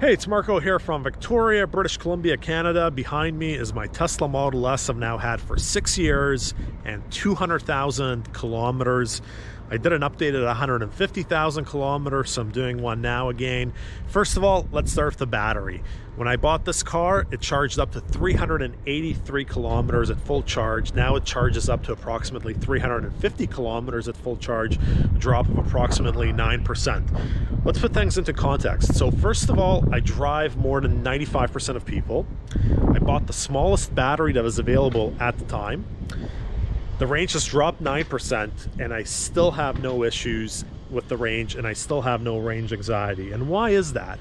Hey, it's Marco here from Victoria, British Columbia, Canada. Behind me is my Tesla Model S I've now had for 6 years and 200,000 kilometers. I did an update at 150,000 kilometers, so I'm doing one now again. First of all, let's start with the battery. When I bought this car, it charged up to 383 kilometers at full charge. Now it charges up to approximately 350 kilometers at full charge, a drop of approximately 9%. Let's put things into context. So first of all, I drive more than 95% of people. I bought the smallest battery that was available at the time. The range has dropped 9%, and I still have no issues with the range, and I still have no range anxiety. And why is that?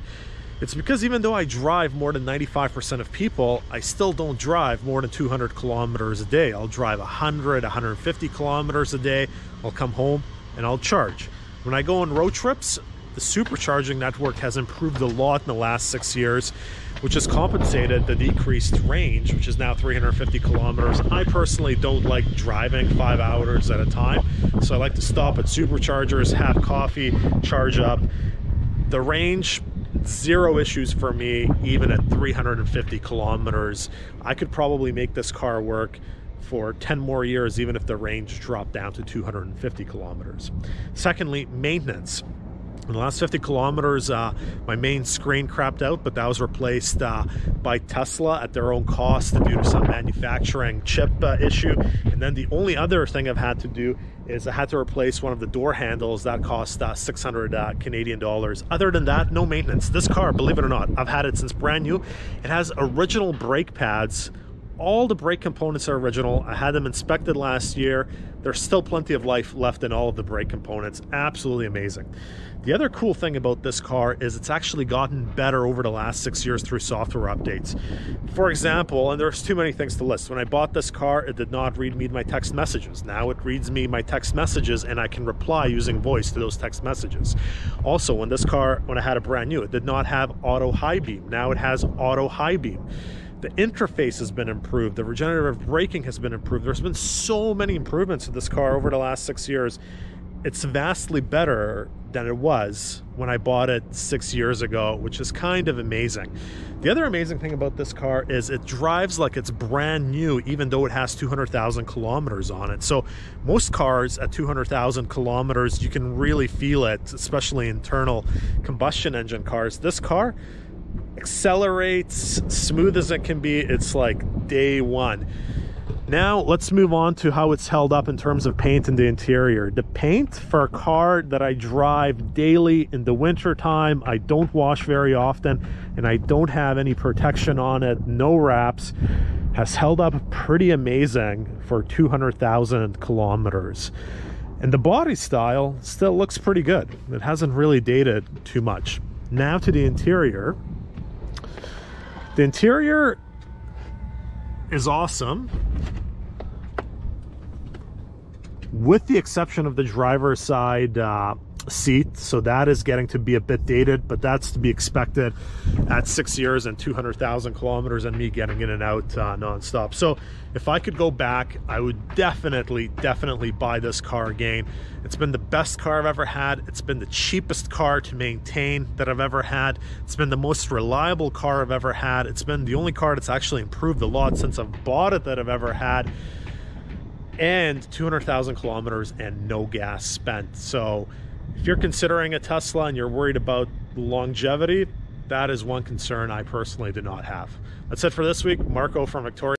It's because even though I drive more than 95% of people, I still don't drive more than 200 kilometers a day. I'll drive 100, 150 kilometers a day. I'll come home and I'll charge. When I go on road trips, the supercharging network has improved a lot in the last 6 years, which has compensated the decreased range, which is now 350 kilometers. I personally don't like driving 5 hours at a time, so I like to stop at superchargers, have coffee, charge up. The range, zero issues for me, even at 350 kilometers. I could probably make this car work for 10 more years, even if the range dropped down to 250 kilometers. Secondly, maintenance. In the last 50 kilometers, my main screen crapped out, but that was replaced by Tesla at their own cost due to some manufacturing chip issue. And then the only other thing I've had to do is I had to replace one of the door handles. That cost 600 Canadian dollars. Other than that, no maintenance. This car, believe it or not, I've had it since brand new. It has original brake pads. All the brake components are original. I had them inspected last year. There's still plenty of life left in all of the brake components. Absolutely amazing. The other cool thing about this car is it's actually gotten better over the last 6 years through software updates. For example, and there's too many things to list, when I bought this car, it did not read me my text messages. Now it reads me my text messages, and I can reply using voice to those text messages. Also, when I had it brand new, it did not have auto high beam. Now it has auto high beam. The interface has been improved. The regenerative braking has been improved. There's been so many improvements to this car over the last 6 years. It's vastly better than it was when I bought it 6 years ago, which is kind of amazing. The other amazing thing about this car is it drives like it's brand new, even though it has 200,000 kilometers on it. So most cars at 200,000 kilometers, you can really feel it, especially internal combustion engine cars. This car accelerates smooth as it can be. It's like day one. Now let's move on to how it's held up in terms of paint and the interior. The paint for a car that I drive daily in the winter time, I don't wash very often, and I don't have any protection on it, no wraps, has held up pretty amazing for 200,000 kilometers. And the body style still looks pretty good. It hasn't really dated too much. Now to the interior. The interior is awesome, with the exception of the driver's side seat. So that is getting to be a bit dated, but that's to be expected at 6 years and 200,000 kilometers and me getting in and out non-stop. So if I could go back, I would definitely buy this car again. It's been the best car I've ever had. It's been the cheapest car to maintain that I've ever had. It's been the most reliable car I've ever had. It's been the only car that's actually improved a lot since I've bought it that I've ever had. And 200,000 kilometers and no gas spent. So if you're considering a Tesla and you're worried about longevity, that is one concern I personally do not have. That's it for this week. Marco from Victoria.